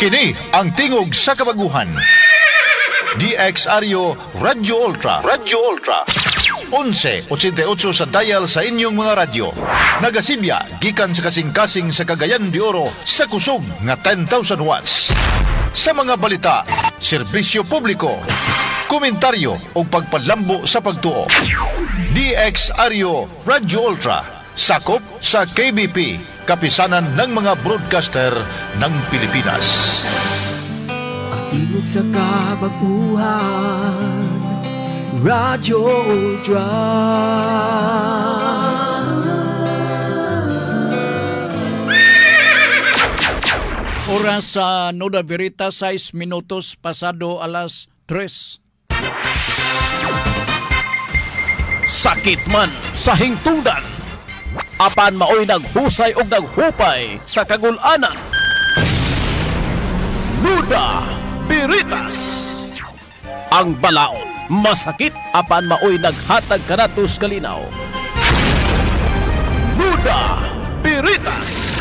Kini ang tingog sa kabaguhan. DXRyo Radyo Ultra. Radyo Ultra. 1188 sa dial sa inyong mga radyo. Nagasibya gikan sa kasing-kasing sa Cagayan de Oro sa kusog nga 10,000 watts. Sa mga balita, serbisyo publiko, komentaryo o pagpalambo sa pagtuo. DXRyo Radyo Ultra, sakop sa KBP, kapisanan ng mga broadcaster ng Pilipinas. Imog sa kabaguhan, Radyo Ultra. Oras sa Nuda Veritas, 6 minutos pasado alas 3. Sakit man sa hingtungdan, apan maoy naghusay og naghupay sa kagul-ana. Nuda Veritas. Ang balaod masakit apan maoy naghatag kanatos kalinaw. Nuda Veritas.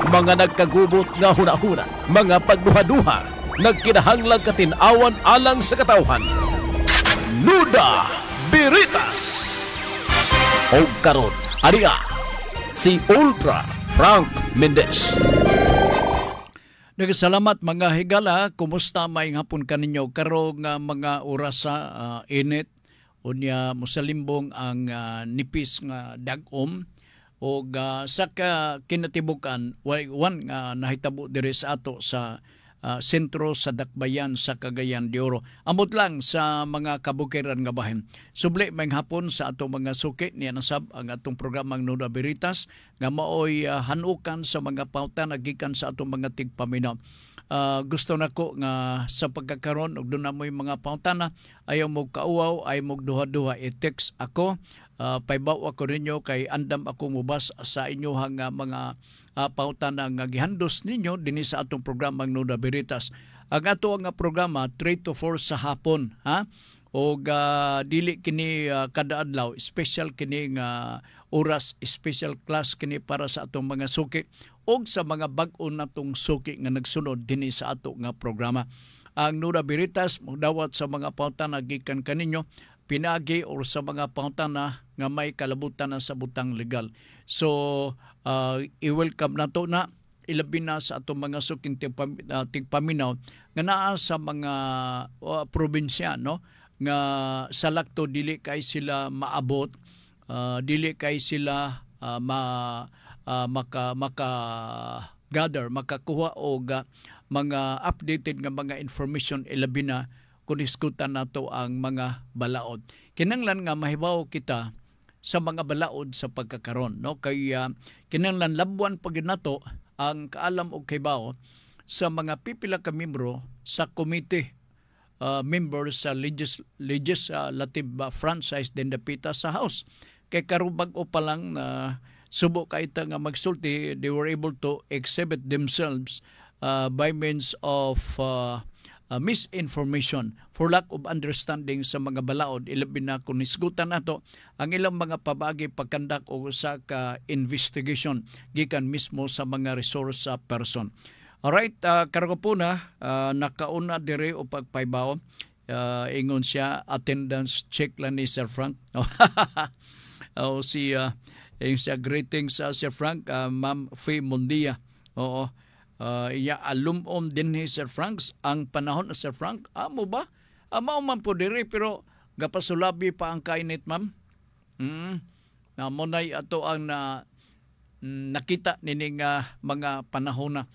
Mga nagkagubot nga hunahuna, mga pagduha-duha, nagkinahanglang katinawan alang sa katawhan. Nuda Veritas. O karon, ariya, si Ultra Frank Mendez. Nagsalamat mga higala, kumusta may hapon kaninyo karo nga mga oras sa init unya mosalimbong ang nipis nga dagom o sa kinatibukan wan nga nahitabo diri sa ato sa sentro sa Dakbayan sa Cagayan de Oro. Amot lang sa mga kabukiran nga bahin. Subli may hapon sa atong mga suki niya nasab ang atong programang Nuda Veritas nga maoy hanukan sa mga pauta nagikan sa atong mga tigpaminaw. Gusto nako nga sa pagkakaron og doon na mo'y mga pautana ayaw mo kauaw ay mo duha-duha i-text ako. Paibaw ako ninyo kay andam ako mubas sa inyohang mga pautana nga gihandos ninyo dinhi sa atong programang Nuda Veritas. Ang ato nga programa 3 to 4 sa hapon, ha? O dili kini kada adlaw, special kini nga oras, special class kini para sa atong mga suki o sa mga bag-o natong suki nga nagsunod dinhi sa ato nga programa. Ang Nuda Veritas magdawat sa mga pautana gikan kaninyo pinagi o sa mga pautana nga may kalabutan na sa butang legal. So, i-welcome na to na ilabi na sa atong mga suking tigpaminaw nga naa sa mga probinsya, no? Nga sa lakto dili kay sila maabot, dili kay sila maka-gather, makakuha og mga updated nga mga information ilabi na kung iskutan nato ang mga balaod. Kinanglan nga mahibaw kita sa mga balaod sa pagkakaron, no? Kay kinanglan labuan pag nato ang kaalam og kaybaw sa mga pipila ka membro sa committee members sa legislative franchise din dapita sa House. Kay karubag o pa lang subo kaita nga magsulti, they were able to exhibit themselves by means of misinformation for lack of understanding sa mga balaod. Ilabi na kung isgutan nato ang ilang mga pabagi pagkandak o sa ka-investigation gikan mismo sa mga resource person. Alright, kargo po na nakauna dire o pagpaybaw. Ingon siya, attendance check lang ni Sir Frank. O siya greetings Sir Frank, Ma'am Faye Mondia. Oo. Iya alumom din ni Sir Frank ang panahon na Sir Frank. Amo ba? Mao man po dire pero gapasulabi pa ang kainit, ma'am. Mo nay ato ang nakita nining mga panahon na.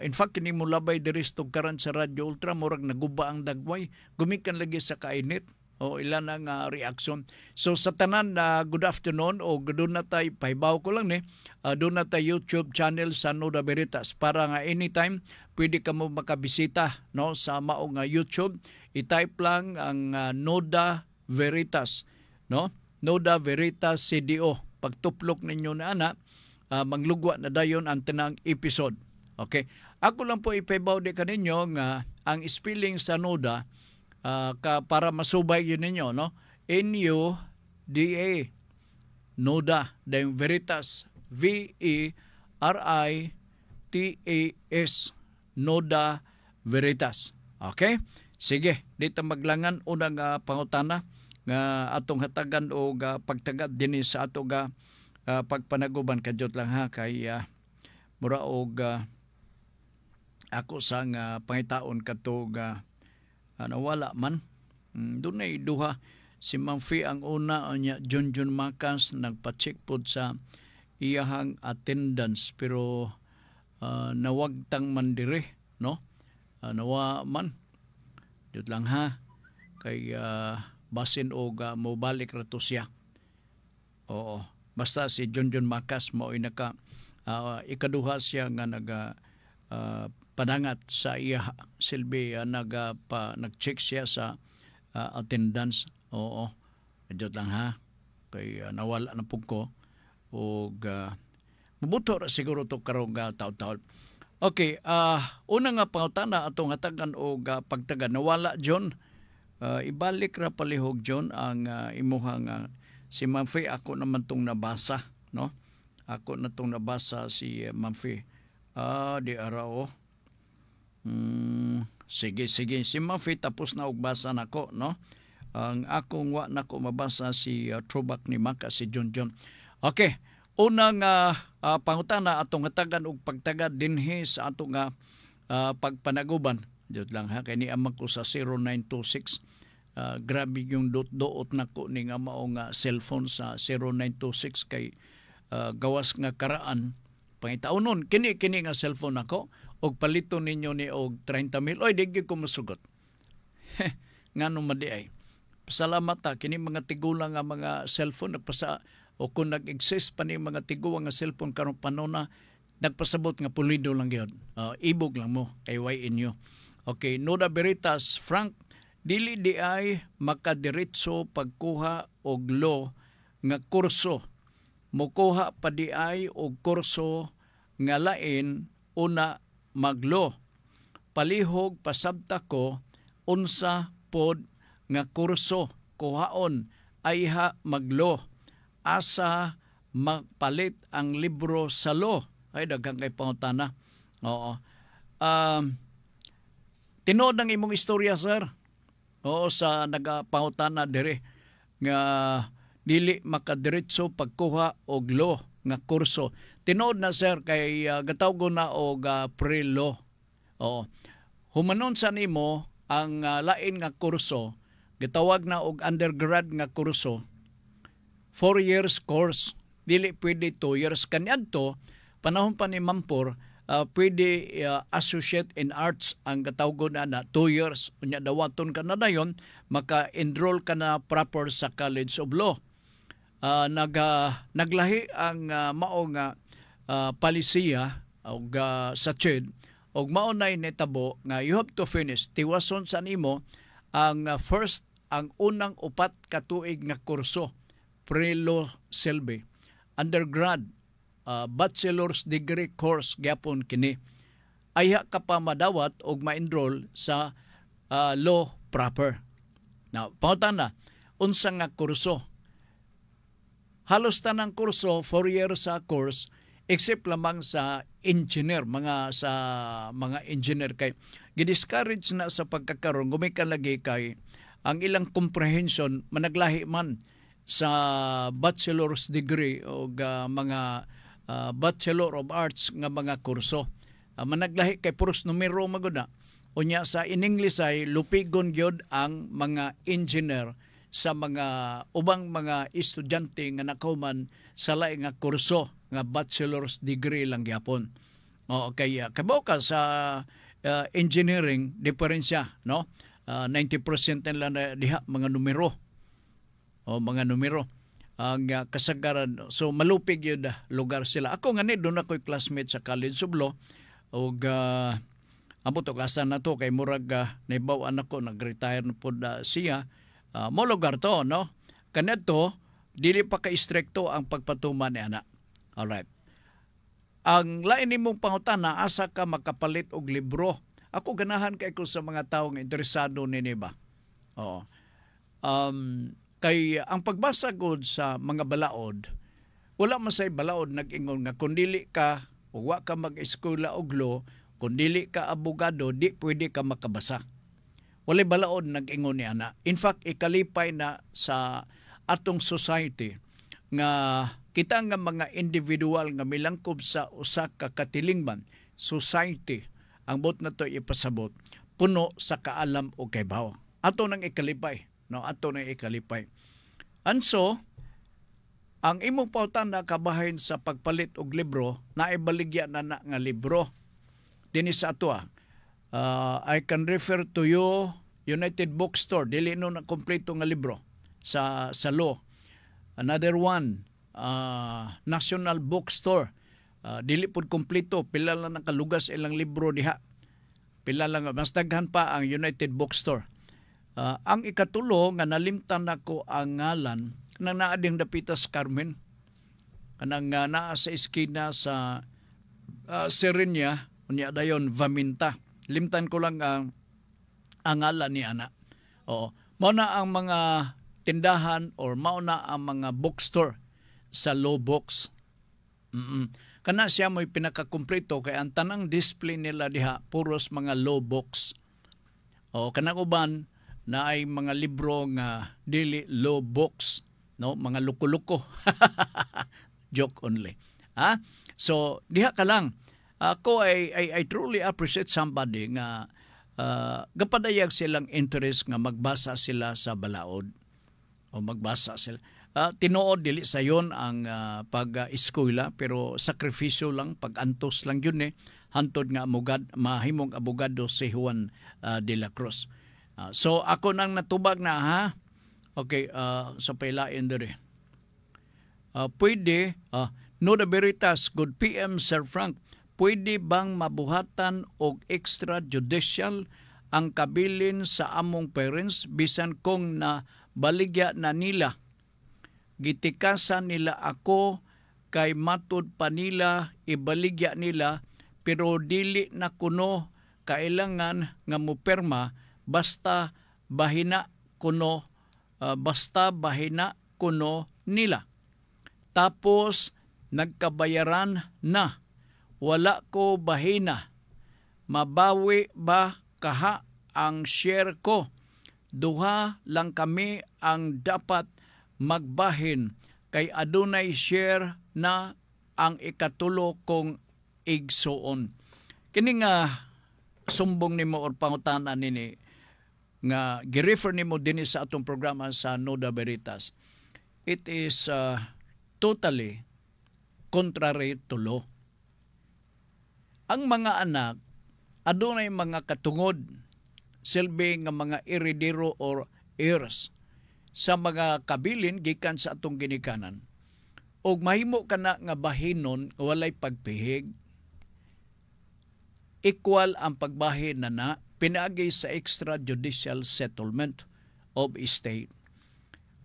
In fact, kini mo labay diri karan sa Radyo Ultra murag naguba ang dagway. Gumikan lagi sa kainit. O ilan ang reaksyon. So sa tanan good afternoon o doon na tayo, pahibaw ko lang doon na tayo YouTube channel sa Nuda Veritas para nga anytime pwede ka mo makabisita, no, sa maong YouTube. I-type lang ang Nuda Veritas, no? Nuda Veritas CDO. Pagtuplok ninyo na manglugwa na dayon ang tanang episode. Okay? Ako lang po ipahibaw di kaninyo nga ang spelling sa Nuda para masubay yun ninyo, no? N-U-D-A, Nuda, then Veritas, V-E-R-I-T-A-S, TAS Nuda Veritas. Okay? Sige, dito maglangan unang pangutana nga atong hatagan o pagtagad din sa ato pagpanaguban kadjot lang ha kay mura og ako sa pangitaon katog nawala man. Dunay duha si Mamfi ang una nya Junjun Makas nagpa-check pod sa iyahang attendance pero nawagtang man dire no. Nawa man jud lang ha kay basin og mobalik ra to siya. Oo, basta si Junjun Makas mao naka ikaduha siya nga panangat sa iya silbi nag-check siya sa attendance. Oo, jud lang ha kay nawala na pud ko og mabuto ra siguro to karong taon-taon. Okay, una nga pangutana atong hatagan og pagtagad nawala John. Ibalik ra palihog John ang imuhang si Mamfi ako naman tong nabasa, no? Ako na tong nabasa si Mamfi. Di arao. Sige si Mamfi tapos na og basa nako, no? Ang akong wa nako mabasa si throwback ni Maka si John. Okay. Unang pangutana atong hatagan og pagtagad dinhi sa atong pagpanaguban. Jud lang ha kay ni amang ko sa 0926. Grabe yung doot nako ni nga mao nga cellphone sa 0926 kay gawas nga karaan pangitaunon kini nga cellphone nako og palito ninyo ni og 30,000. Oy di ko masugot. Ngano madi ay. Pasalamat ta kini mga tigulang nga mga cellphone nagpasa o kung nag-exist pa ni mga tiguwa nga cellphone karong panona, nagpasabot nga pulido lang yun. Ibog lang mo, kay way inyo. Okay, Nuda Veritas, Frank, dili di ay makadiretso pagkuha og law nga kurso. Mukuha pa di ay og kurso nga lain una maglo. Palihog pasabta ko unsa pod nga kurso kuhaon ay ha maglo. Asa magpalit ang libro sa law. Ay, daghang kay pangutana. Oo. Tinood ng imong istorya, sir. Oo, sa nagapangutana dire nga dili makadiretso pagkuha og law nga kurso. Tinood na, sir, kay gatawgo na og pre-law. Oo. Humanon sa nimo ang lain nga kurso, gitawag na og undergrad nga kurso. 4 years course, dili pwede 2 years. Kaniadto, panahon pa ni Mampor, pwede associate in arts ang katawgon na 2 years. Unya dawaton ka na dayon, maka-enroll ka na proper sa College of Law. Naglahi ang mao nga palisiya og sa CHED, og mao nay netabo nga you have to finish. Tiwason sa nimo ang ang unang 4 ka tuig nga kurso. Pre-law Selby, undergrad, bachelor's degree course gyapon kini. Ayha ka pa madawat og ma-enroll sa law proper. Now, pangutana, unsa nga kurso? Halos tanang kurso 4 years sa course except lamang sa engineer, mga engineer kay gidiscourage na sa pagkakaroon gumikan lagi kay ang ilang comprehension managlahi man sa bachelor's degree o mga Bachelor of Arts nga mga kurso. Managlahi kay puros numero maguna. Unya sa in English ay lupigon gyud ang mga engineer sa mga ubang mga estudyante nga nakahuman sa laing nga kurso nga bachelor's degree lang gyapon. Okay, kabaw ka sa engineering diferensya, no? 90% nila diha mga numero. Mga numero ang kasagaran. So malupig yun lugar sila. Ako nga doon ako'y classmate sa College of Law og amo to kasan na to kay murag naibawaan ako nag-retire na po siya. Mo lugar to, no? Kanadto dili pa ka istrikto ang pagpatuman ni ana. Alright. Ang lain nimong pangutana asa ka makapalit og libro. Ako ganahan kay ko sa mga tawo nga interesado nini ba. Oo. Kay ang pagbasa gud sa mga balaod, wala man say balaod nag-ingon nga kung dili ka o wa ka mag-eskwela og law, kung dili ka abogado, di pwede ka makabasa. Walay balaod nag-ingon ni ana. In fact, ikalipay na sa atong society nga kita nga mga individual nga milangkob sa usa ka katilingban, society, ang bot na to ipasabot, puno sa kaalam o kaybaw. Ato nang ikalipay. No? Ato nang ikalipay. And so, ang imong pautan na kabahin sa pagpalit og libro, naibaligya na nga libro. Dini sa ato I can refer to you United Bookstore, dili no na kompleto nga libro sa law. Another one, National Bookstore, dili pud kompleto, pila lang nakalugas ilang libro diha. Pila lang, mas daghan pa ang United Bookstore. Ang ikatulo nga nalimtan nako ang ngalan nang naading Dapitas Carmen, kanang naa sa iskina sa Serenia, unya dayon Vaminta. Limtan ko lang ang ngalan ni ana. Oo. Mao na ang mga tindahan or mao na ang mga bookstore sa law books. Kana siya mo'y pinakakumpleto kay ang tanang display nila diha puros mga law books. O kanang uban na ay mga libro nga dili law books, no, mga luko-luko. Joke only. So diha ka lang. Ako I truly appreciate somebody nga gapadayag silang interest nga magbasa sila sa balaod o magbasa sila. Tinuod dili sayon ang pag-eskwela pero sakripisyo lang, pag-antos lang yun hantod nga mahimong abogado si Juan de la Cruz. So ako nang natubag na okay, sa pailain dere. Pwede Nuda Veritas, good PM Sir Frank, pwede bang mabuhatan og extrajudicial ang kabilin sa among parents bisan kung na baligya na nila? Gitikasan nila ako kay matud pa nila ibaligya nila pero dili na kuno kailangan nga muperma basta bahina kuno nila. Tapos nagkabayaran na. Wala ko bahina. Mabawi ba kaha ang share ko? Duha lang kami ang dapat magbahin kay adunay share na ang ikatulo kong igsuon. Kini nga sumbong nimo or pangutanan nini nga gi-refer nimo dinhi sa atong programa sa Nuda Veritas. It is totally contrary to law. Ang mga anak adunay mga katungod silbi nga mga heredero or heirs sa mga kabilin gikan sa atong ginikanan. Og mahimo kana nga bahinon walay pagpihig. Equal ang pagbahin na pinaagi sa extrajudicial settlement of estate.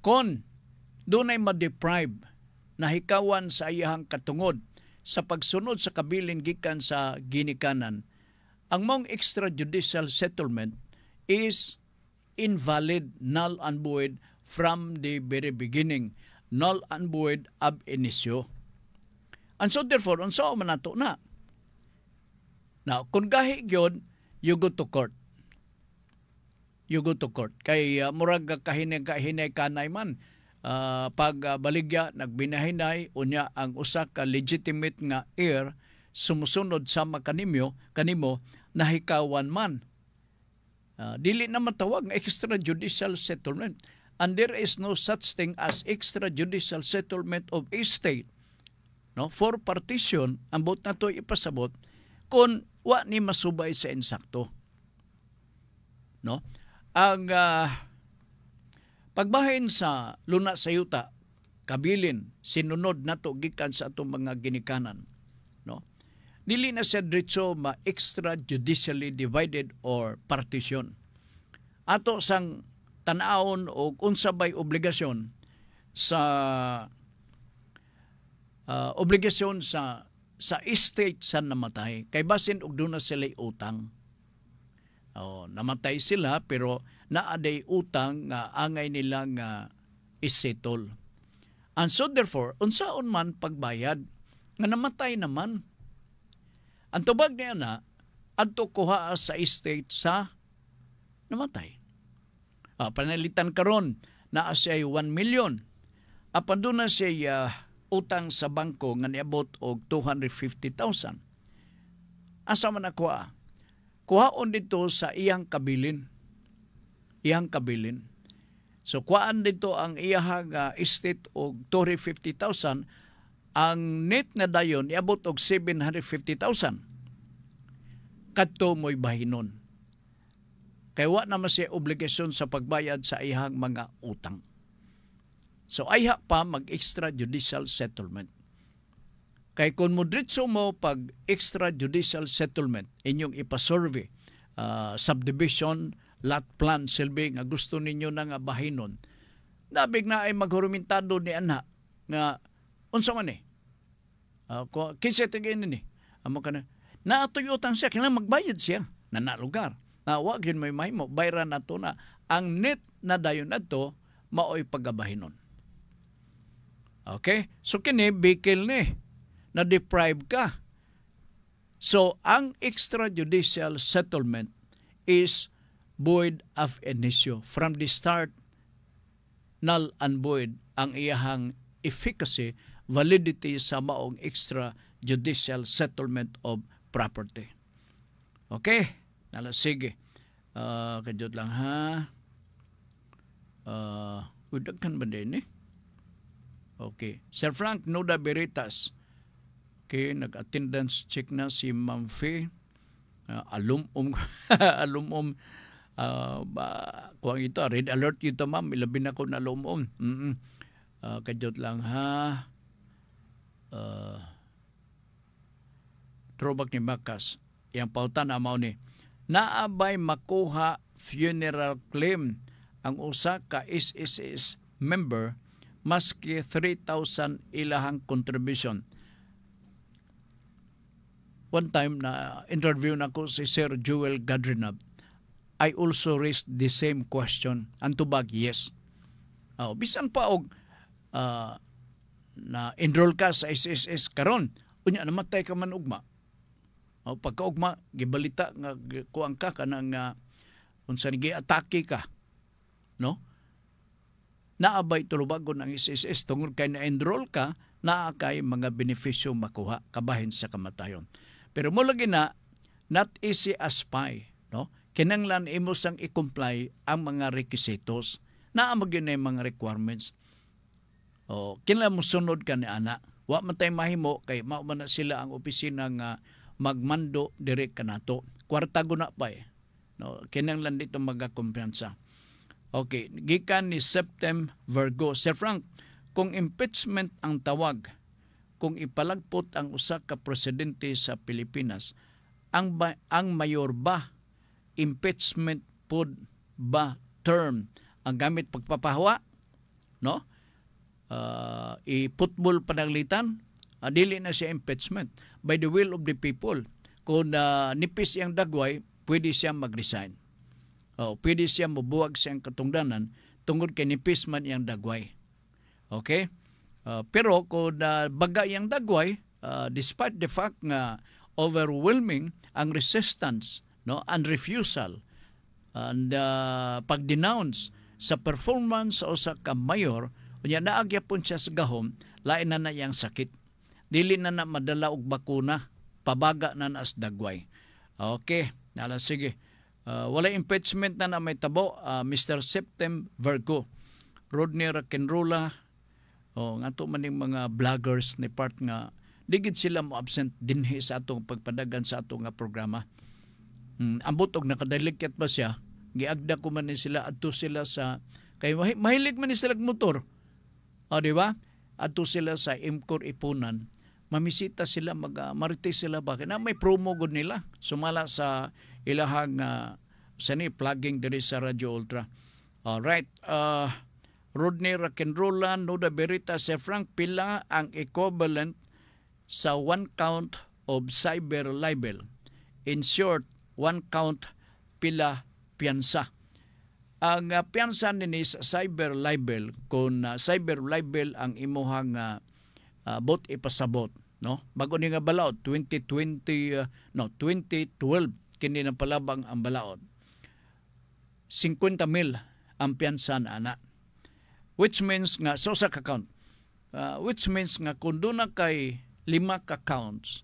Kon dunay ma-deprive na hikawan sa iyahang katungod sa pagsunod sa kabilin gikan sa ginikanan, ang mong extrajudicial settlement is invalid, null and void from the very beginning, null and void ab initio. And so therefore, unsa man nato na? Now, kung gahi gyud, you go to court. You go to court. Kay murag kahinay kanay man. Pag baligya nagbinahinay unya ang usa ka legitimate nga heir sumusunod sama kanimo nahikawan man. Dili na matawag nga extrajudicial settlement, and there is no such thing as extrajudicial settlement of estate. No, for partition ang bot nato ipasabot kun wa ni masubay sa insakto. No? Ang pagbahin sa luna sa yuta, kabilin, sinunod nato gikan sa atong mga ginikanan. No? Dili na siya diretso ma-extrajudicially divided or partition. Ato sang tan-awon o unsabay obligasyon sa estate sa namatay. Kay basin og doon na sila utang. Namatay sila pero naaday utang nga angay nila nga isettle. And so therefore, unsaon man pagbayad nga namatay naman, Ang tubag niya na, adto kuha sa estate sa namatay. Panalitan karon na siya 1 million. Apan doon na siya utang sa bangko nga niabot og 250,000. Asa man nakuha? Kuhaon dito sa iyang kabilin. Iyang kabilin. So kuhaan dito ang iyang estate og 250,000. Ang net na dayon iabot og 750,000. Kadto mo'y bahinon. Kaya wa naman siya obligasyon sa pagbayad sa iyang mga utang. So ayha pa mag-extrajudicial settlement. Kay kung modritso mo pag extrajudicial settlement, inyong ipasurvey, subdivision, lot plan, silbi nga gusto ninyo na nga bahinon, nabig na ay maghurumentado ni anak nga, unsa man kinsa tigin ni, amo ka na, naatoy utang siya, kailangan magbayad siya, na lugar. Na wag yun may mahimo, bayran na to na, ang net na dayon na to, maoy pagabahinon. Okay? So kini, bikil ni, na-deprive ka. So, ang extrajudicial settlement is void of initio. From the start, null and void ang iyahang efficacy, validity sa maong extrajudicial settlement of property. Okay? Sige. Kadyot lang ha. Udagkan ba din Okay. Sir Frank Nuda Beritas. Okay, nag-attendance check na si Ma'am Faye. Alumum. Kuwang ito, red alert ito ma'am. Ilabin ako na alumum. Kadyot lang ha. Throwback ni Makas. Yang pautan amaw ni. Naabay makuha funeral claim ang usa ka SSS member maski 3,000 ilahang contribution. One time na interview na ko si Sir Joel Gadrinab, I also raised the same question. Ang tubag, yes. Bisan pa og na enroll ka sa SSS karon, unya namatay ka man ugma. Pagkaugma, gibalita nga kuang ka kanang unsa ni gi-atake ka. No? Naabay tulubagon ang SSS tungod kay na-enroll ka, naa kay mga benepisyo makuha kabahin sa kamatayon. Pero mo lagi na, not easy as pie. No? Kinanglan imo sang i-comply ang mga requisitos. Naamag yun na yung mga requirements. Kinala mo sunod ka ni ana. Wa man tayo mahimo kay mao man na sila ang opisina nga magmando direct ka nato. Kwarta guna pa No? Kinanglan dito magakumpiyansa. Okay, gikan ni Septem Virgo. Sir Frank, kung impeachment ang tawag, kung ipalagpot ang usa ka presidente sa Pilipinas, ang mayor ba, impeachment pod ba term ang gamit pagpapahawa? No? I-football panaglitan, dili na siya impeachment. By the will of the people. Kung nipis iyang dagway, pwede siya mag-resign. Pwede siya mabuwag siyang katungdanan tungod kay nipis man iyang dagway. Okay? Pero kung baga iyang dagway, despite the fact nga overwhelming ang resistance, no, and refusal and pag-denounce sa performance o sa mayor, unya naagya pun siya sa gahom, lain na iyang sakit. Dili na madala og bakuna, pabaga na as dagway. Okay, sige. Wala impeachment na may tabo, Mr. Septem Virgo. Rodney Rakenrola, nga to maning mga vloggers ni part nga, digid sila mo absent dinhi sa atong pagpadagan sa atong nga programa. Ambot og nakadelikat ba siya, giagda ko man ni sila, adto sila sa, kay mahilig man ni sila motor. Di ba? Adto sila sa Imcor Ipunan. Mamisita sila, marites sila ba? Kaya may promo good nila. Sumala sa ilahang plugging diri sa Radio Ultra. Alright. Rodney Rakenrola, Nuda Berita, Sir Frank, pila ang equivalent sa 1 count of cyber libel? In short, 1 count pila piyansa. Ang piyansa nini sa cyber libel, kung cyber libel ang imuhang bot ipasabot, no? Bago ni nga balaod 2012 kini na palabang ang balaod. 50,000 ang piyansa na ana. Which means nga so sa account. Which means nga kung doon na kay 5 ka counts,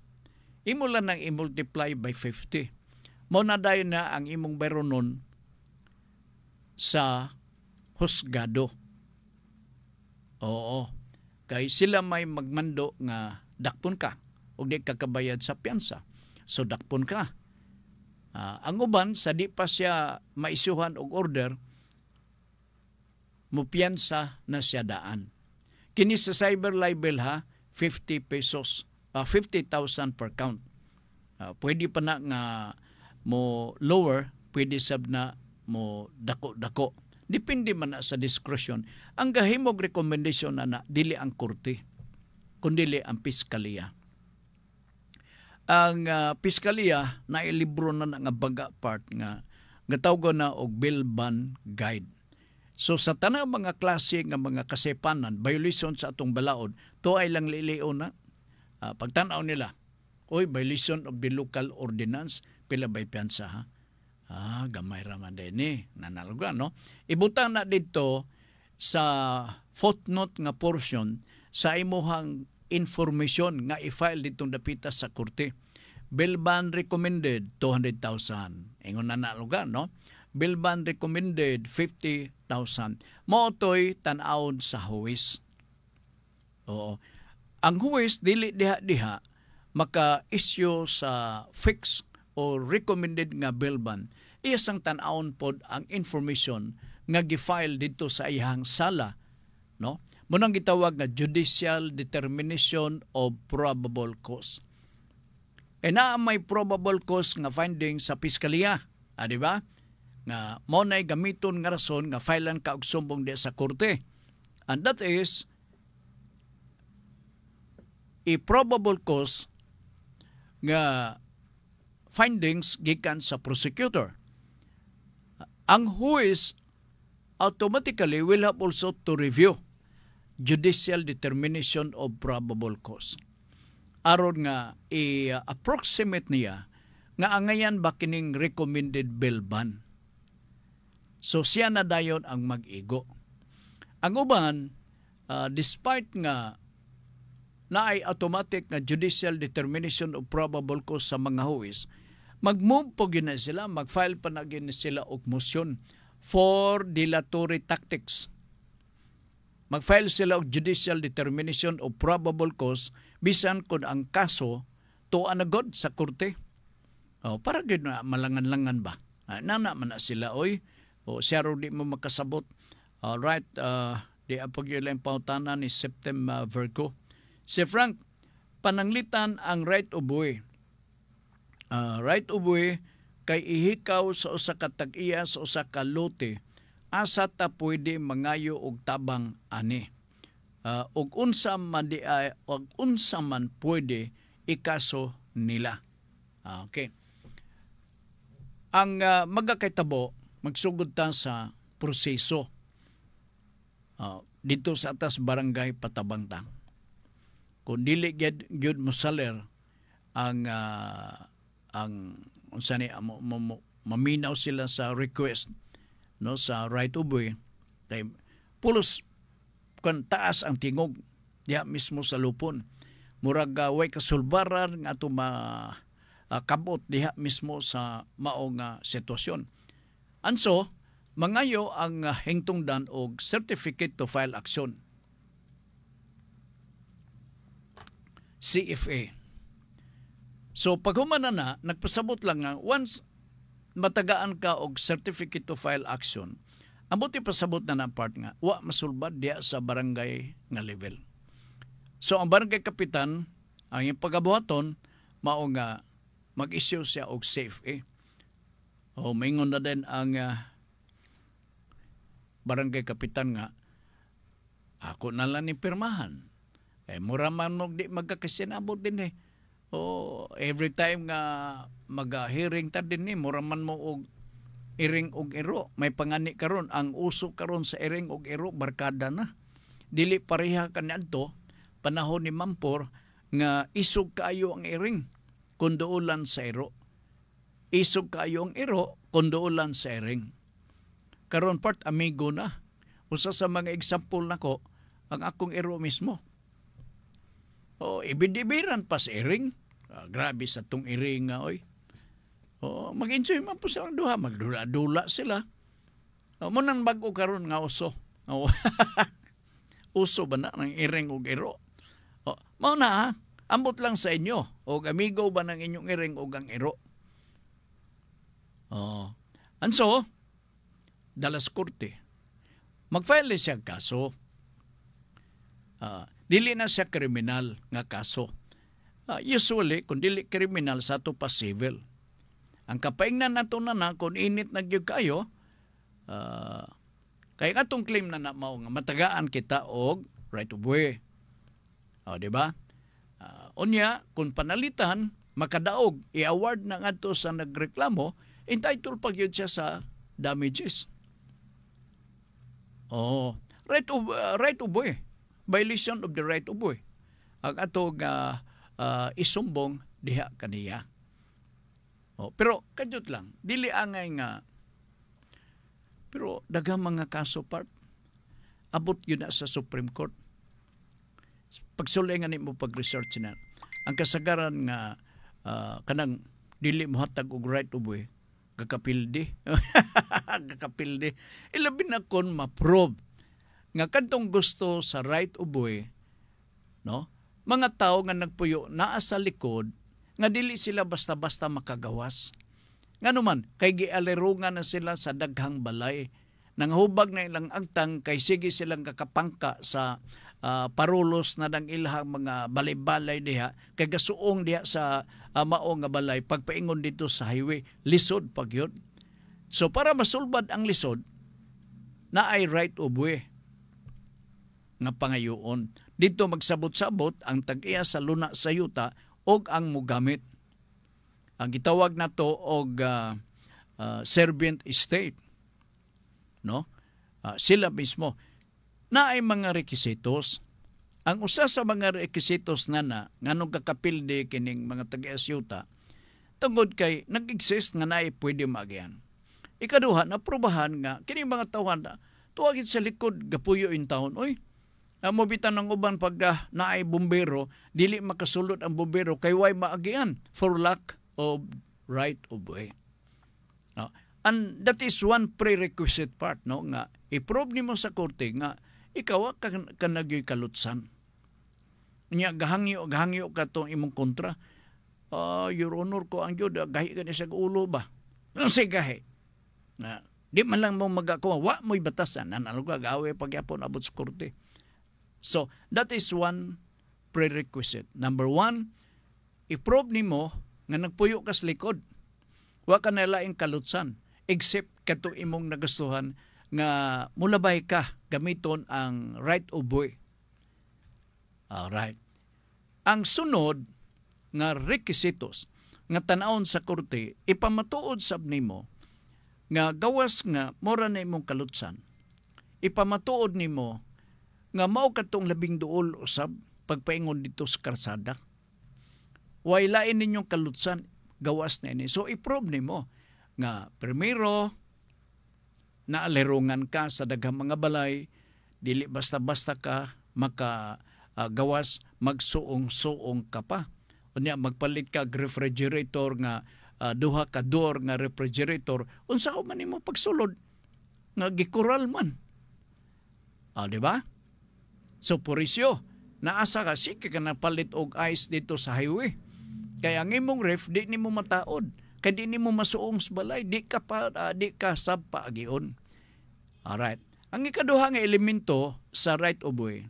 imo lang nang i-multiply by 50. Mo na dayon na ang imong bayronon sa husgado. Oo. Kay sila may magmando nga dakpon ka o di ka kabayad sa piyansa. So dakpon ka. Ang uban, sa di pa siya maisuhan og order, mupiyansa na siya daan. Kini sa cyber libel ha, 50 pesos, 50,000 per count. Pwede pa na nga mo lower, pwede sab na mo dako-dako. Depende man na sa discretion. Ang gahimog recommendation na dili ang korte, kundi ang piskalya. Ang piskalya na ilibro na nga baga part nga tawag na og bill ban guide. So sa tanang mga klase nga mga kasepanan, violation sa atong balaod, to ay lang lilio na. Pagtanaw nila, violation of the local ordinance, pila bay piyansa ha? Gamay raman din nanalga, no? Ibutang na dito sa footnote nga portion sa imuhang information nga i-file ditong dapita sa korte. Bill ban recommended 200,000. Ingon nanalga, no? Bill ban recommended 50,000. Mootoy tan-awon sa huwis. Oo. Ang huwis dili diha-diha maka-issue sa fixed o recommended nga bill ban. Iyasang tan-awon pod ang information nga gi-file dito sa iyang sala, no? Munang gitawag nga judicial determination of probable cause. Na may probable cause nga finding sa piskalya, di ba? Nga mo nay gamiton nga rason nga filean ka og sumbong di sa korte. And that is a probable cause nga findings gikan sa prosecutor. Ang huwis automatically will have also to review judicial determination of probable cause. Aron nga i-approximate niya nga angayan ba kining recommended bill ban. So siya na dayon ang mag-igo. Ang uban, despite nga na ay automatic na judicial determination of probable cause sa mga huwis, mag-move po gina sila, mag-file pa na gina sila og motion for dilatory tactics. Mag-file sila og judicial determination of probable cause bisan kung ang kaso tuan na god sa korte. Para gid na malangan-langan ba? Nana man na sila oy. Siya ro di mo makasabot. Right, di apag yung pautana ni September Virgo. Si Frank, pananglitan ang right of way. Right of way kay ihikaw sa usa ka tag-iya sa usa ka lote, asa ta pwede mangayo og tabang ani. Og unsa man pwede ikaso nila. Okay. Ang magakitabo, magsugod ta sa proseso dito sa atas barangay Patabangtang. Kung dili gyud mo saler ang unsa ni maminaw sila sa request, no, sa right of way, kay pulos kan taas ang tingog diha mismo sa lupon, murag way kasulbaran nga ato kabot diha mismo sa mao nga sitwasyon. Anso mangayo ang hingtungdan og certificate to file action, CFA. So paghuman na nagpasabot lang nga once matagaan ka og certificate to file action, ambot ipasabot na ng part nga wa masulbad diya sa barangay nga level. So ang barangay kapitan ang iyang pagabuhaton mao nga mag-issue siya og CFA. Maingon na din ang barangay kapitan nga ako na lang ni pirmahan. Mura man mo di magkakasinabot din every time nga mag-hearing ta din mura man mo og iring og iro. May pangani karon ang uso karon sa iring og iro barkada na. Dili pareha kanadto panahon ni Mampor nga isog kaayo ang iring kunduulan sa iro. Isog kaayo ang iro kunduulan sa iring. Karon part amigo na. Usa sa mga example nako ang akong iro mismo. O ibidibiran pa sa iring. Grabe sa tong iring nga oy. O mag-enjoy man po silang duha, magdula-dula sila. O mo nang bag-o karon nga uso. O, uso ba na ng iring ug iro? O, mao na ha, ambot lang sa inyo. O amigo ba ng inyong iring ug ang iro? O, anso, dalas korte. Mag-file siya kaso. Dili na siya kriminal nga kaso. Usually, kung dili kriminal, sa ito pa civil. Ang kapaingnan nato na kung init na gyud kayo, kaya atong claim na mao nga matagaan kita og right of way. Di ba? Unya, kung panalitan, makadaog, i-award na ngadto sa nagreklamo, entitled pa gyud siya sa damages. Right of way. Violation of the right of way. Ang atong isumbong diha kaniya. Pero kadyot lang, dili angay nga. Pero daghang mga kaso part, abot yun na sa Supreme Court. Pagsulingan mo pag-research na, ang kasagaran nga kanang dili mo hatag og right of way, kakapildi. Kakapildi. Ilabi na kon ma-prove nga kadtong gusto sa right of way, no? Mga tao nga nagpuyo naa sa likod nga dili sila basta-basta makagawas. Nganuman kay gialerungan na sila sa daghang balay. Nanghubag na ilang agtang kay sige silang kakapangka sa parulos na dang ilahang mga balay-balay diha kay gasuong diha sa mao nga balay pagpaingon dito sa highway lisod pagyod. So para masulbad ang lisod na ay right of way nga pangayoon. Dito magsabot-sabot ang tag-iya sa luna sa yuta og ang mugamit. Ang gitawag nato og servant estate. No? Sila mismo na ay mga requisitos. Ang usa sa mga requisitos na nganong kakapilde kining mga tag-iya sa yuta tungod kay nag-exist nga naay pwede magian. Ikaduha, naprobahan nga kining mga tawhan tuwagin sa likod gapuyo in town. Oy, mobitan ng uban pag naay bumbero, dili makasulod ang bumbero kay way maagian for lack of right of way. And that is one prerequisite part, no, nga i-prove nimo sa korte nga ikaw ka nagyoy kalutsan. Nya gahangyo ka tong imong kontra. Your Honor ko ang jud gahi ka ni sa ulo ba? Sige gahi. Na di man lang mo magakuha, wa mo'y batasan nanalo ka gawe pagyapon abot sa korte. So, that is one prerequisite. Number one, i-prove nimo nga nagpuyo ka sa likod. Wa ka na laing kalutsan except kato imong nagustuhan nga mulabay ka gamiton ang right of way. Alright. Ang sunod nga requisitos nga tan-awon sa korte, ipamatuod sab nimo nga gawas nga mora na imong kalutsan. Ipamatuod nimo nga mao katong labing duol usab pagpaingon dito sa karsada. Way lain ninyong kalutsan gawas na ini. So i-prove nimo nga primero naalerungan ka sa daghang mga balay, dili basta-basta ka gawas magsuong-suong ka pa. Unya magpalit ka refrigerator nga duha ka door nga refrigerator unsa ko man nimo pagsulod nga gikural man. Di ba? So, purisyo, naasa ka, sige ka napalit og ice dito sa highway. Kaya ang imong ref, di ni mo mataod. Kaya di ni mo masuong sa balay, di ka sab paagion. Alright. Ang ikaduha nga elemento sa right of way,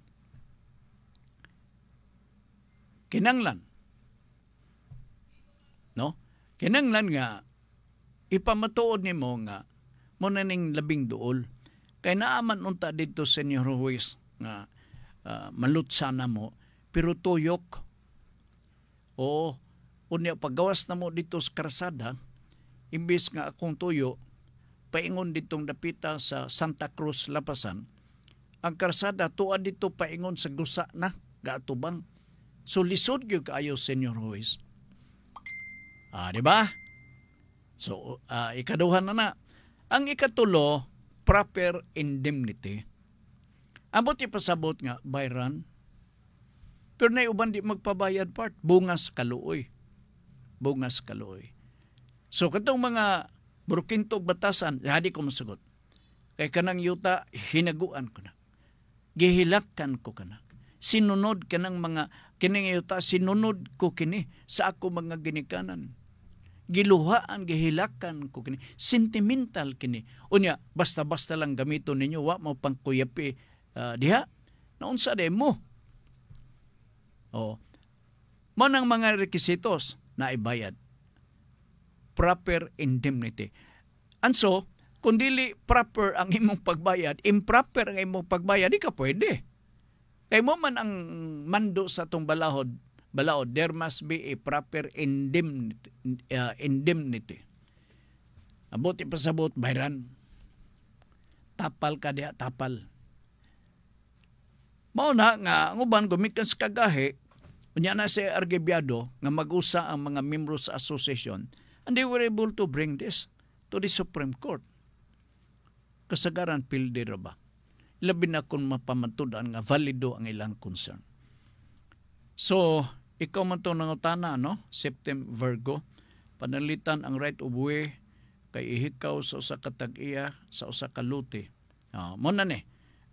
kinanglan. No? Kinanglan nga, ipamatuod ni mo nga, mo na ning labing duol. Kaya naaman unta dito, Senyor Ruiz, nga, malutsa na mo, pero tuyok. O, unya paggawas na mo dito sa karsada, imbis nga akong tuyo, paingon ditong dapita sa Santa Cruz, Lapasan, ang karsada tuwa dito paingon sa gusa na, gaatubang. So lisod gyud kaayo Senyor Ruiz. Di ba? So ikaduha na. Ang ikatulo, proper indemnity. Ambot ipasabot nga bayran. Pero na uban di magpabayad part, bungas kaluoy. Bungas kaluoy. So katong mga brukintog batasan, hadi ko masagot. Kay kanang yuta, hinaguan ko na. Gihilakkan ko kana. Sinunod kanang mga kining yuta, sinunod ko kini sa ako mga ginikanan. Giluhaan, gihilakan ko kini. Sentimental kini. Unya, basta-basta lang gamito ninyo, wa mo pang kuyapi diha. Naunsa de mo. Manang mga requisitos na ibayad. Proper indemnity. Anso, kung dili proper ang imong pagbayad, improper ang imong pagbayad, di ka pwede. Kaya mo man ang mando sa itong balaod, there must be a proper indemnity. Abot ipasabot, bayran. Tapal ka diha, tapal. Mao na nga, ang uban gumikan sa kagahe, unya na si Argebiado, nga mag-usa ang mga members sa association, and they were able to bring this to the Supreme Court. Kasagaran pilde ra ba? Labi na kung mapamatudan nga valido ang ilang concern. So, ikaw man to nangutana, no? Septem Virgo, panalitan ang right of way kay ihikaw sa usa ka tag-iya sa usa ka luti. Mo na ni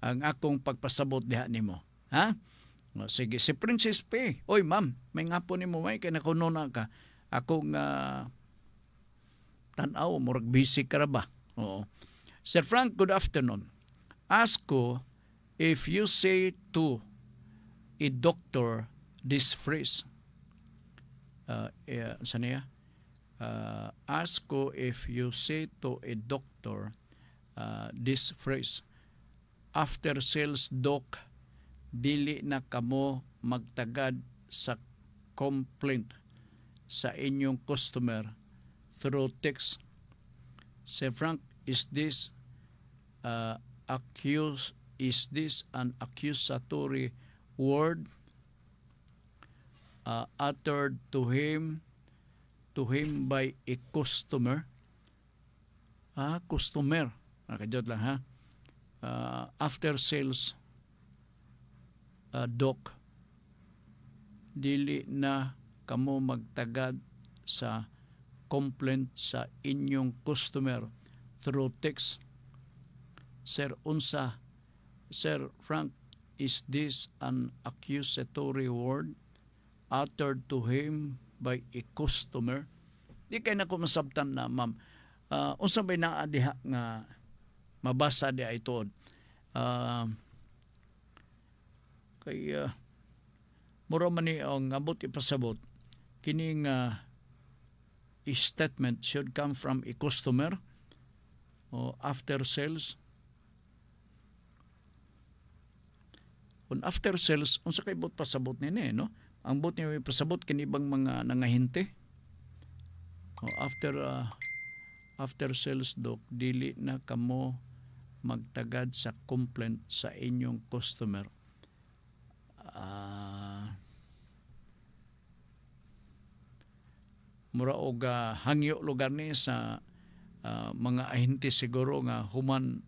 ang akong pagpasabot diha nimo. Ha? Sige, si Princess P. Oy, ma'am, may ngapo nimo may kay nakuno na ka. Akong tan-aw, murag busy ka ra ba? Oo. Sir Frank, good afternoon. Ask ko if you say to a doctor this phrase. Ask ko if you say to a doctor this phrase. After sales doc, dili na kamo magtagad sa complaint sa inyong customer through text. Sir Frank, is this an accusatory word uttered to him by a customer? Customer. Nakajot lang ha. After sales doc, dili na kamo magtagad sa complaint sa inyong customer through text. Sir Frank, is this an accusatory word uttered to him by a customer? Di kay nako masabtan na, ma'am. Unsa bay naa diha nga mabasa di ay tuod. Mura man ni ang abot ipasabot kining statement should come from a customer o after sales. Kung after sales, unsa kay bot pasabot nini, no? Ang bot niya pasabot kini bang mga nangahinte. O after sales doc, dili na kamo magtagad sa complaint sa inyong customer. Mura og hangyo lugar ni sa mga ahente siguro nga human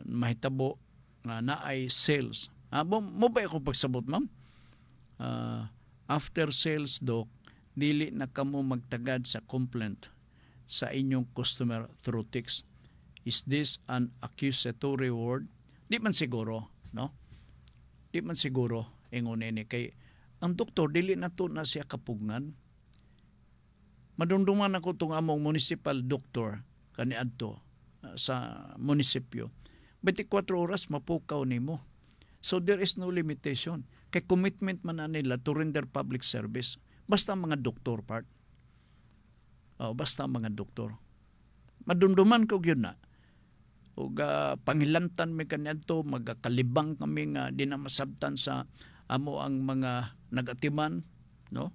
mahitabo nga naay sales. Mo ba ako pagsabot, ma'am? After sales doc, dili na kamo magtagad sa complaint sa inyong customer through text. Is this an accusatory word? Di man siguro, no? Di man siguro ingon ni kay ang doktor dili na to na siya kapugngan. Madumduman ako tong among municipal doctor kaniadto sa munisipyo. 24 oras mapukaw nimo. So there is no limitation. Kay commitment man na nila to render public service. Basta mga doktor part. Basta mga doktor. Madumduman ko yun na. O pangilantan mi kaniadto, magakalibang kami nga di na masabtan sa amo ang mga nagatiman, no?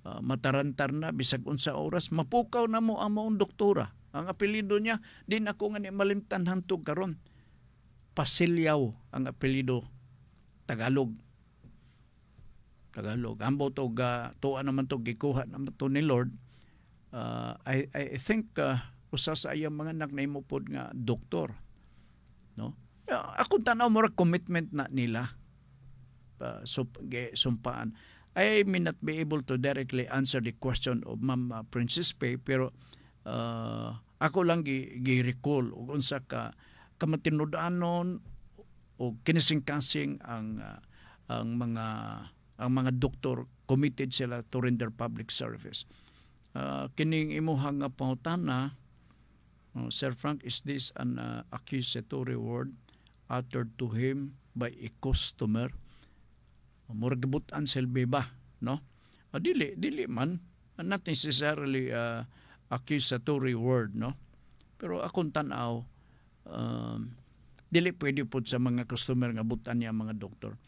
Matarantar na bisag unsa oras mapukaw na mo amo ang doktora. Ang apelyido niya din ako nga ni malimtan hantog karon. Pasilyaw ang apelyido Tagalog. Tagalog. Ambot og tuwa naman to gikuha naman to ni Lord. I think usa sa iyang mga anak na imupod nga doktor, no? Ako tanaw mo commitment na nila. Sumpaan. I may not be able to directly answer the question of Ma'am Princess Pay, pero ako lang gi-recall ug unsa ka kamatinud-anon o kinising-kasing ang mga doktor committed sila to render public service. Kining imuhang nga pangutana, Sir Frank, is this an accusatory word uttered to him by a customer? Muragabutan silbi ba, no? Dili man, not necessarily accusatory word, no? Pero akong tanaw, dili pwede po sa mga customer nga butan niya mga doktor.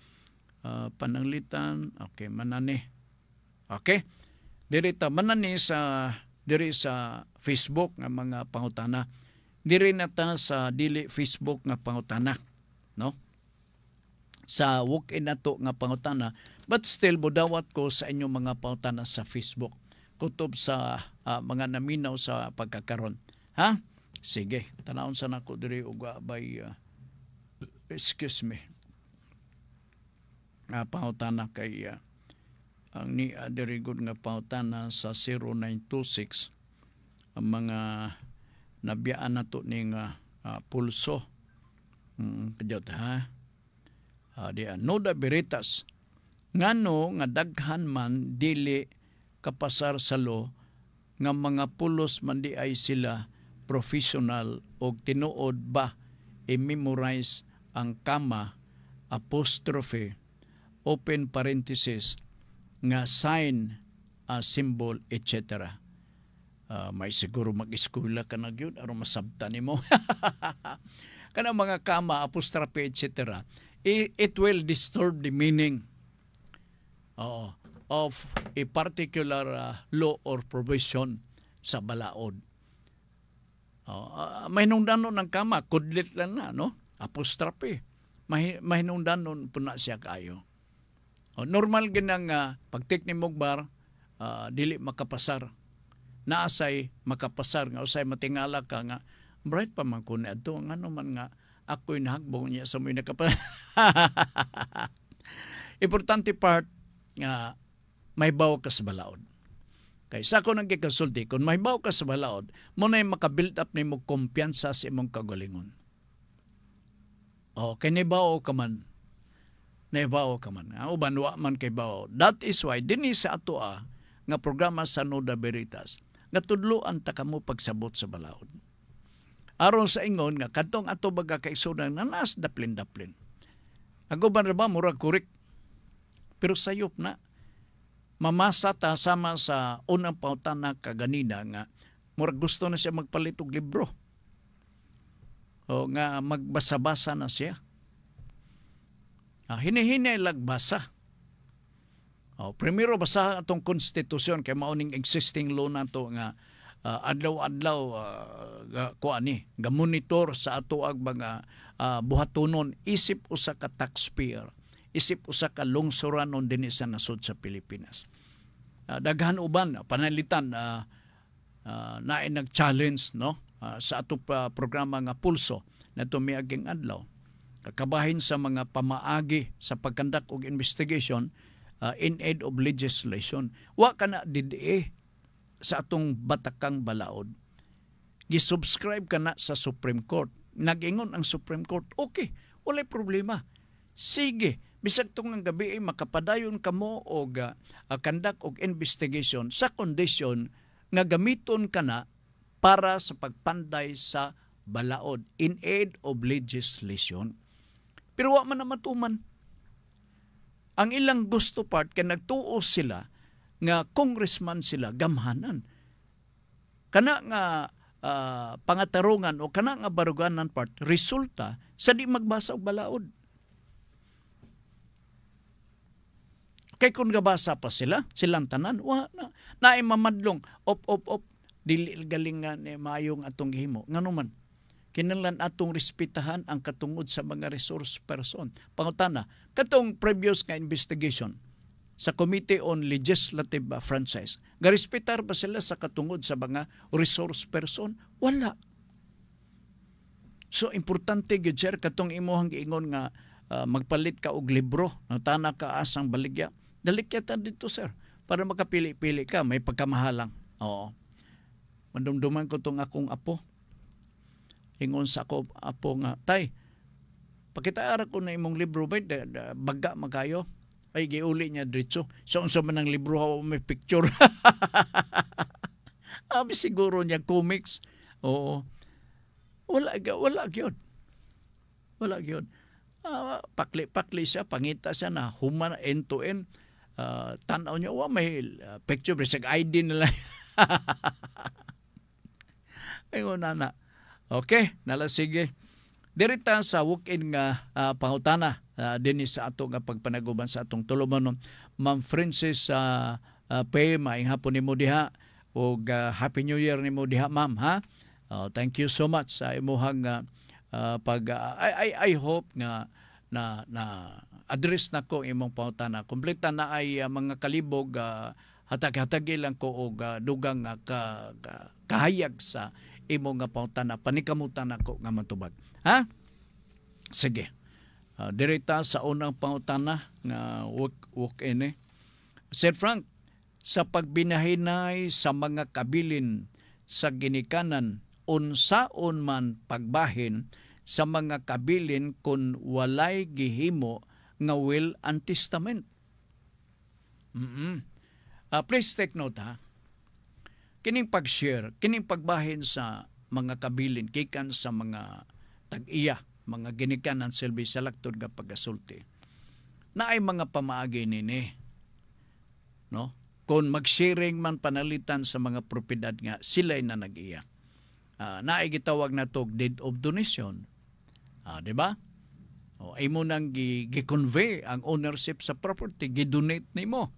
Pananglitan, okay, manani. Okay? Diri sa Facebook nga mga pangutana. Diri na ta sa dili Facebook nga pangutana, no? Sa walk-in nato nga pangutana, but still budawat ko sa inyong mga pangutana sa Facebook. Kutob sa mga naminaw sa pagkakaron. Ha? Sige, tanawon sa nako diri og by excuse me. Pangutana kay ang ni diri gud nga pangutana sa 0926 ang mga nabiyaan nato ning pulso. Kadiyot ha. Di Noda Veritas ngano nga daghan man dili kapasar sa law nga mga pulos man di ay sila professional o tinuod ba i-memorize ang kama apostrophe open parenthesis nga sign, symbol, etc. May siguro mag-eskwela ka na yun aron masabta nimo. Kanang mga kama apostrophe etc. It will disturb the meaning of a particular law or provision sa balaod. May nungdanon ng kama, kudlit lang na, no? Apostrophe. May nungdanon po na siya kayo. Normal ginang pagtik ni Mugbar, dili makapasar. Naasay makapasar, nga usay matingala ka nga, bright pa man ko na ito, nga naman nga, ako'y nahagbong niya sa mga nakapasar. Importante part, nga may bawa ka sa balaod. Kaya sa ako nang kikasulti, kung may bawa ka sa balaod, mo na yung makabuild up ni mo kumpiyansa sa imong kagalingon. Kaya naibaw ka man. Naibaw ka man. Uban wa man kay bawo. That is why, din sa ato nga programa sa Noda Veritas, nga tudloan ta kamo pagsabot sa balaod. Aron sa ingon nga kadtong ato baga kaisunan na nas daplin-daplin. Ako ba murag kurik? Pero sayop na. Mamasa ta sama sa unang pautana kaganina nga murag gusto na siya magpalit og libro. O nga magbasa-basa na siya. Hinihinay lagbasa. Primero basa atong konstitusyon kay mauning existing law nato nga adlaw-adlaw ga monitor sa ato ag mga buhatonon isip usa ka taxpayer, isip usa ka lungsuranon dinhi sa nasod sa Pilipinas. Daghan uban panalitan na nag-challenge, no, sa ato programa nga Pulso na tumiaging adlaw. Kakabahin sa mga pamaagi sa pagkandak og investigation in aid of legislation. Wa ka na didi sa atong batakang balaod. Gisubscribe ka na sa Supreme Court. Nag-ingon ang Supreme Court, okay, walay problema. Sige, bisag tong ang gabi ay makapadayon kamo og kandak og investigation sa condition nga gamiton ka na para sa pagpanday sa balaod in aid of legislation. Pero wa man na matuman. Ang ilang gusto part kay nagtuo sila nga congressman sila gamhanan. Kana nga pangatarungan o kana nga baruganan part resulta sa di magbasa og balaod. Kay kung gabasa pa sila, silang tanan, wa na mamadlong op dili galing nga ni maayong atong gihimo. Nganuman kinahanglan atong respetahan ang katungod sa mga resource person. Pangutana, katong previous nga investigation, sa Committee on Legislative Franchise. Garespetar ba sila sa katungod sa mga resource person? Wala. So, importante gyud sir, katong imuhang giingon nga magpalit ka og libro, tana ka asang baligya. Dalikyatan dito sir, para makapili-pili ka, may pagkamahalang. Oo. Mandumduman ko tong akong apo. Ingon sa ako apo nga, tay, pakitaara ko na imong libro ba, baga magayo. Ay, giuli niya diretso. So, unsa man ang libro ako may picture. Abi siguro niya comics. Oo. Wala gyud. Wala gyud. Pakli-pakli siya, pangita siya na human end to end. Tanaw niya, may picture, bisag ID nila. Ayun na. Okay, nala sige. Dirita sa walk-in nga pangutana din sa ato nga pagpanaguban sa atong tulumanon. Ma'am Francis Pay, maayong hapon nimo diha o Happy New Year nimo diha ma'am ha. Thank you so much sa imuhang I hope nga na address na ko imong pangutana. Kompleta na ay mga kalibog hatag-hatagi lang ko og dugang kahayag sa imong nga pangutana. Panikamutan ako nga matubag. Ha? Sige. Direta sa unang pangutana nga walk-in. Sir Frank, sa pagbinahinay sa mga kabilin sa ginikanan, unsaon man pagbahin sa mga kabilin kung walay gihimo nga will and testament. Please take note ha. Kining pag-share, kining pagbahin sa mga kabilin gikan sa mga tag-iya, mga ginikanan silbi sa laktod nga pagasulti. Na ay mga pamaagi nini. No? Kung mag-sharing man panalitan sa mga propiedad nga sila'y na nag-iya. Na ay gitawag na to deed of donation. Di ba? Ay mo nang gi-convey ang ownership sa property, gi-donate nimo.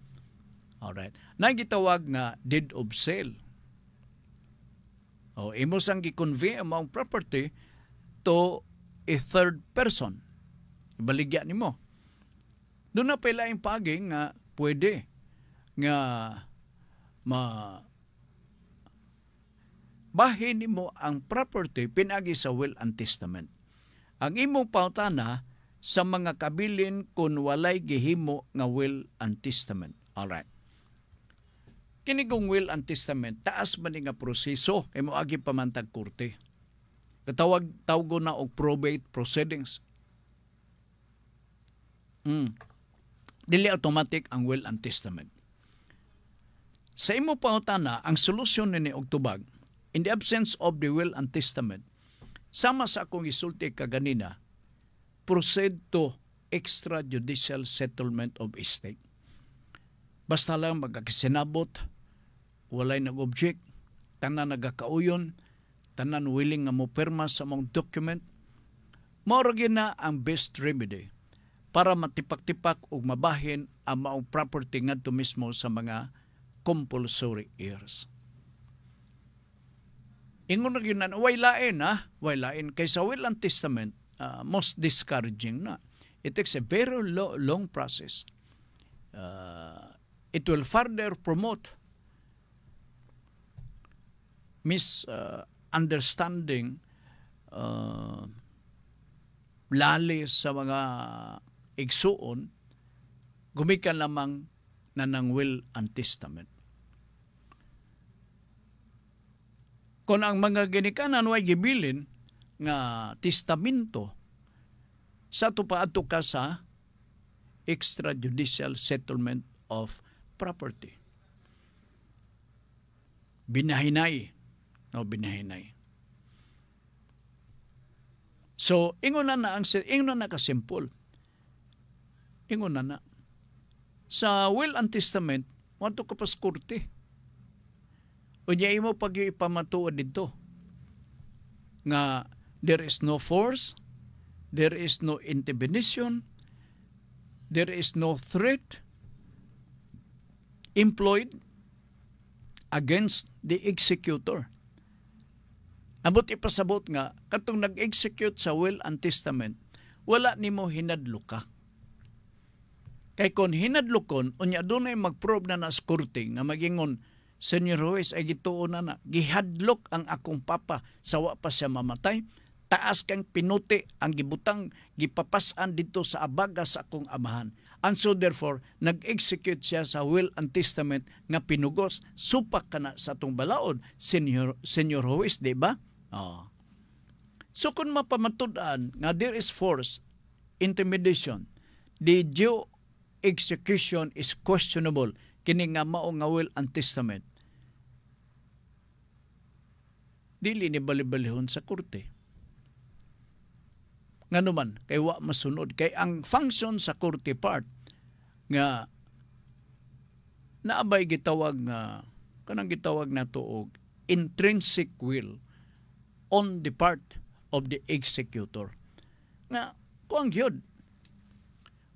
Alright. Na gitawag nga deed of sale. Imo sang gi-convey ang mga property to a third person. Ibaligya nimo. Doon na pala yung paging nga pwede nga bahin nimo ang property pinagi sa will and testament. Ang imong pautana sa mga kabilin kung walay gihimo nga will and testament. Alright. Kinigong will and testament, taas man nga proseso, imo agi pamantag korte. Katawag na og probate proceedings. Dili automatic ang will and testament. Sa imo pautana, ang solusyon ni og tubag, in the absence of the will and testament, sama sa akong isulti kaganina, proceed to extrajudicial settlement of estate. Basta lang magkakisinabot, walay nag-object, tanan nagakauyon, tanan willing nga mo pirma sa mong document, mauragi na ang best remedy para matipak-tipak o mabahin ang maong property ngadto mismo sa mga compulsory heirs. Ingon na yun na, way lain, kaysa will and testament, most discouraging na. It takes a very long process. It will further promote misunderstanding, lali sa mga igsuon, gumikan lamang na ng will and testament. Kung ang mga ginikanan way gibilin nga testamento, sa tupaadto ka sa extrajudicial settlement of property. Binahinay. So, ingon na ka-simple. Ingon na. Sa will and testament, wanto ka pa sa korte. Unya imo pag-ipamatuod dito nga there is no force, there is no intimidation, there is no threat employed against the executor. Amot ipasabot nga, katong nag-execute sa will and testament, wala nimo hinadlo ka. Kay kon hinadlokon, unya doon ay mag-probe na sa korte nga magingon, Senyor Ruiz, ay gituon na gihadlok ang akong papa sa wa pa siya mamatay. Taas kang pinuti ang gibutang gipapasan dito sa abaga sa akong amahan. And so therefore, nag-execute siya sa will and testament nga pinugos. Supak ka na sa atong balaod, Senyor Ruiz, di ba? Oh. So kung mapamatud-an nga there is force, intimidation, the due execution is questionable, kini nga mao nga will and testament, dili ni bali-balihon sa korte. Nga naman, kay wa masunod. Kay ang function sa korte part, nga naabay gitawag nga, kanang gitawag na to intrinsic will on the part of the executor. Nga, kuang yun,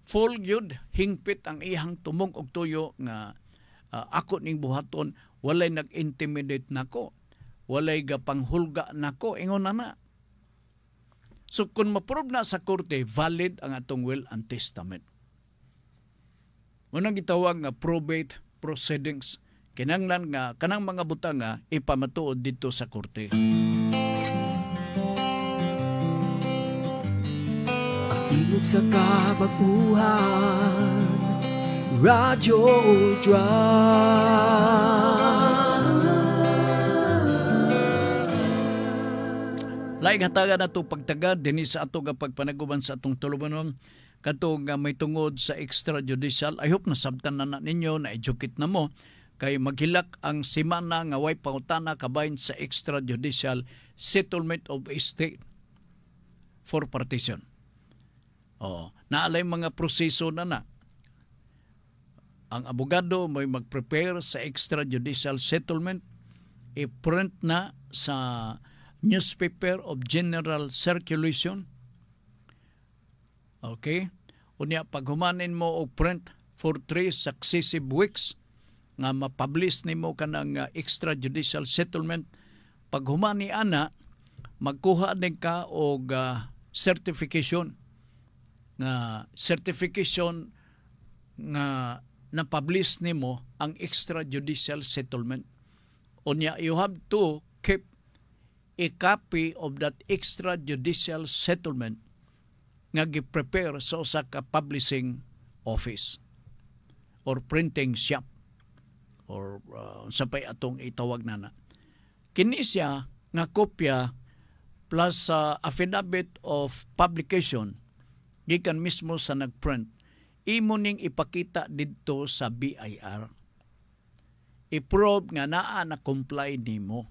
full yun, hingpit ang ihang tumong og tuyo nga ako ning buhaton, walay nag-intimidate nako, walay gapanghulga nako, ingon na. So kung ma-prove na sa korte, valid ang atong will and testament. Munang gitawag nga probate proceedings, kinanglan nga kanang mga butang nga ipamatuod dito sa korte. Ingog sa kabaguhan, Radyo Ultra. Laing hatagan na ito pagtagad, din sa ato nga pagpanaguban sa atong tulumanon, katong may tungod sa extrajudicial. I hope nasabtan na ninyo, na-educate na mo, kay maghilak ang simana nga way pangutana kabahin sa extrajudicial settlement of estate for partition. Naalay mga proseso na. Ang abogado may mag-prepare sa extrajudicial settlement, i-print na sa newspaper of general circulation. Okay? Unya paghumanin mo og print for 3 successive weeks nga ma-publish nimo kanang extrajudicial settlement, paghumani ana magkuha din ka og certification nga na-publish nimo ang extrajudicial settlement. Unya you have to keep a copy of that extrajudicial settlement nga gi-prepare sa usa ka publishing office or printing shop or sapay atong itawag na. Kini siya nga kopya plus affidavit of publication gikan mismo sa nagprint, imo ning ipakita didto sa BIR. I-prove nga naa na comply nimo.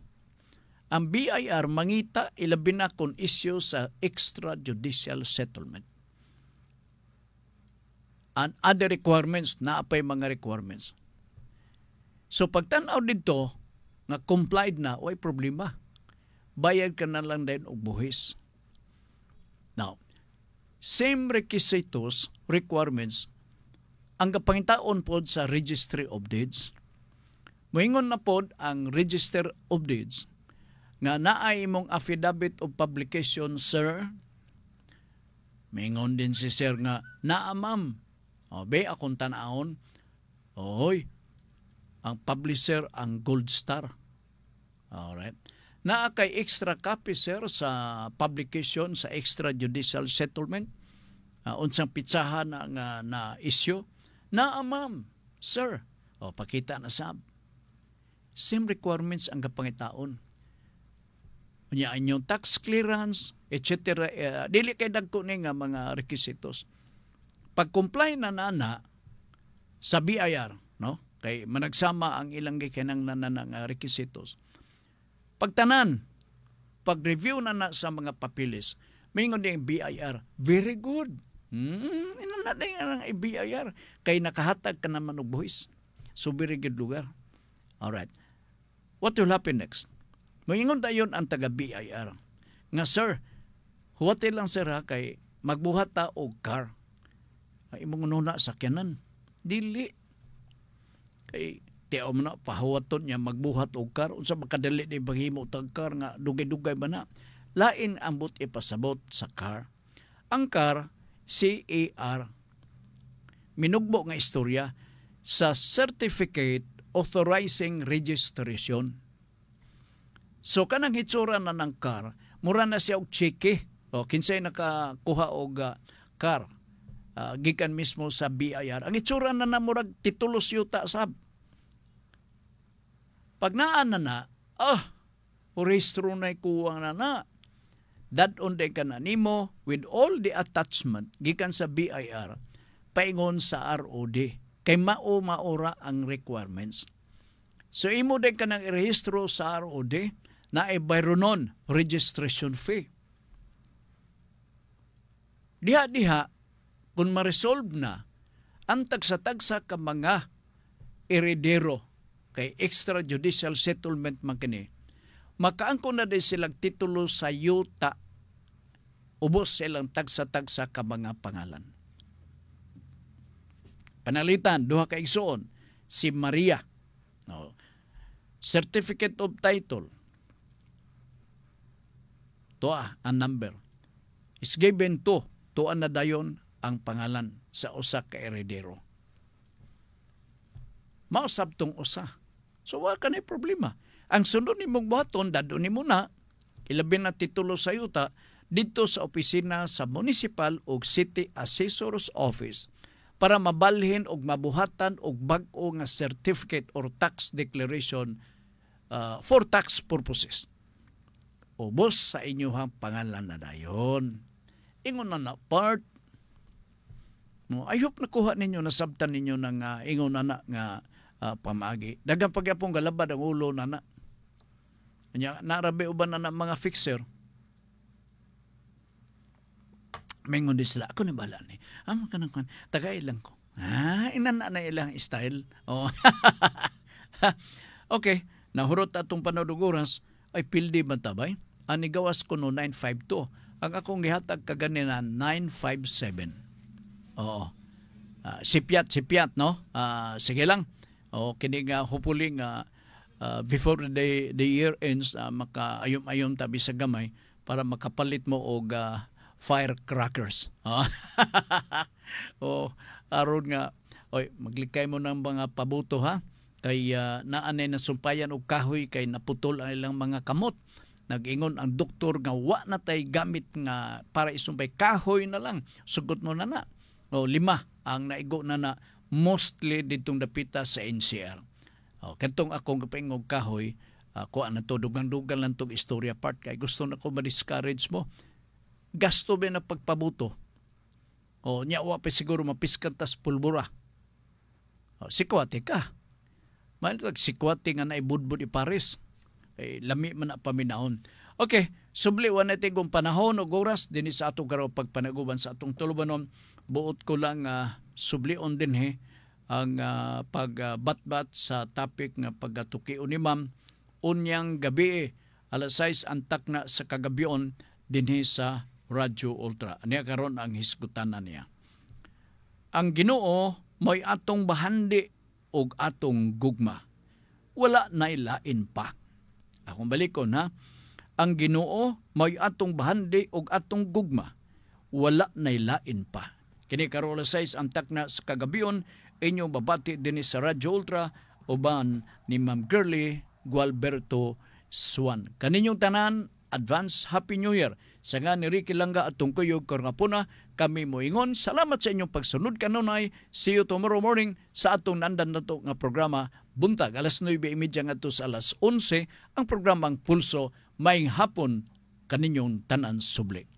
Ang BIR mangita ilabi na kung issue sa extrajudicial settlement. And other requirements, naapay mga requirements. So pagtanaw dito, nga complied na, way problema. Bayad ka na lang din og buhis. Now, same requisitos, requirements, ang kapangitaon pod sa Registry of Deeds. Moingon na pod ang Register of Deeds nga naay imong affidavit of publication, sir. Mingon din si sir nga, naa ma'am. Be, akong tanaon. Oy, ang publisher, ang Gold Star. Alright. Naa kay extra copy, sir, sa publication, sa extrajudicial settlement. Unsang pitsahan na issue. Naa ma'am, sir. Pakita na sab. Same requirements ang kapangitaon. Unya inyong tax clearance, etc. Dili kay dagko ni nga mga requisitos. Pag-comply na nana sa BIR, no? Kay managsama ang ilang gikanang nanang requisitos. Pagtanan, pag-review na sa mga papilis, mingon din BIR, very good. Ina na ang BIR kay nakahatag ka naman og buhis. So very good lugar. Alright. What will happen next? Moingon dayon ang taga BIR nga, sir, huwati lang sir ha, kay magbuhat ta og car. Ay imong nuna sakyanan. Dili. Kay tiyaw mo na pahuwaton niya magbuhat og car. Unsa makadali ni paghimo tag car nga dugay-dugay ba na. Lain ang ipasabot sa car. Ang car, CAR, minugbo nga istorya sa Certificate Authorizing Registration. So kanang hitsura na ng car, mura na siya og cheque. O kinsay nakakuha og car gikan mismo sa BIR. Ang hitsura na murag titulos yuta sab. Pag naan na rehistro na kuwang na. Dadon din ka na nimo with all the attachment gikan sa BIR paingon sa ROD. Kay maura ang requirements. So imo din ka nang irehistro sa ROD na bayronon registration fee. Diha-diha, kung ma-resolve na ang tagsa-tagsa ka mga heredero kay extrajudicial settlement man kini, makaangko na din silang titulo sa yuta, ubos silang tagsa-tagsa ka mga pangalan. Panalitan, duha ka igsoon, si Maria. No. Certificate of title. Toa ang number. Is given to. Toa na dayon ang pangalan sa usa ka heredero. Mausab tong usa. So wa ka na problema. Ang sunod ni mong buhaton, dadon ni mo na, ilabi na titulo sa yuta, dito sa opisina sa Municipal o City Assessor's Office para mabalhin og mabuhatan og bag-o nga certificate or tax declaration for tax purposes. Ubos sa inyong pangalan na dayon. Ingon na part. I hope nakuha ninyo, nasabtan ninyo ng ingon na nga pamagi. Dagang pagyapong galabad ang ulo na. Narabi uban na mga fixer. Mengon din sila. Ako ni bala ni. Tagay lang ko. Inana na ilang style. Oh. Okay. Nahurot atong panaduguras ay pildi bantabay. Ani gawas ko no 952. Ang akong gihatag kaganina 957. Oo. Sipiat, no? Sige lang. O kini nga hopefully nga before the year ends maka-ayom-ayom tabi sa gamay para makapalit mo og firecrackers. O aron nga maglikay mo ng mga pabuto ha kay naanay na sumpayan og kahoy kay naputol ang ilang mga kamot. Nag-ingon ang doktor nga wa na tay gamit nga para isumpay kahoy na lang. Sugot mo na. O 5 ang naigo na mostly ditong dapita sa NCR. Kantong akong kapingog kahoy, kuha na to, dugang-dugang lang itong istorya part kay gusto na ko ma-discourage mo. Gasto ba na pagpabuto? Nyawa pa siguro mapiskan tas pulbura. Sikwate ka. Malitag sikwate nga naibudbud iparis. Lami man na paminaon. Okay, subliwan natin kung panahon o oras din sa atong karaw pagpanaguban sa atong tulubanon. Buot ko lang sublion din ang pagbatbat sa topic nga pagatukion ni Ma'am. Unyang gabi, alas 6 antak na sa kagabion din sa Radyo Ultra. Aniya karon ang hisgutan niya. Ang Ginoo mo'y atong bahandi og atong gugma. Wala na ilain pa. Akong balikon ha. Ang Ginoo mo'y atong bahandi og atong gugma. Wala na ilain pa. Kini karon alas 6 antak na sa kagabion, inyong babati din sa Radyo Ultra uban ni Ma'am Girly Gualberto Swan. Kaninyong tanan, advance Happy New Year. Sa nga ni Ricky Langga at Tungkuyog Korngapuna, kami moingon. Salamat sa inyong pagsunod kanunay. See you tomorrow morning sa atong nandan na to nga programa buntag. Alas 9:30 nga to sa alas 11 ang programang Pulso. Maayong hapon kaninyong tanan subli.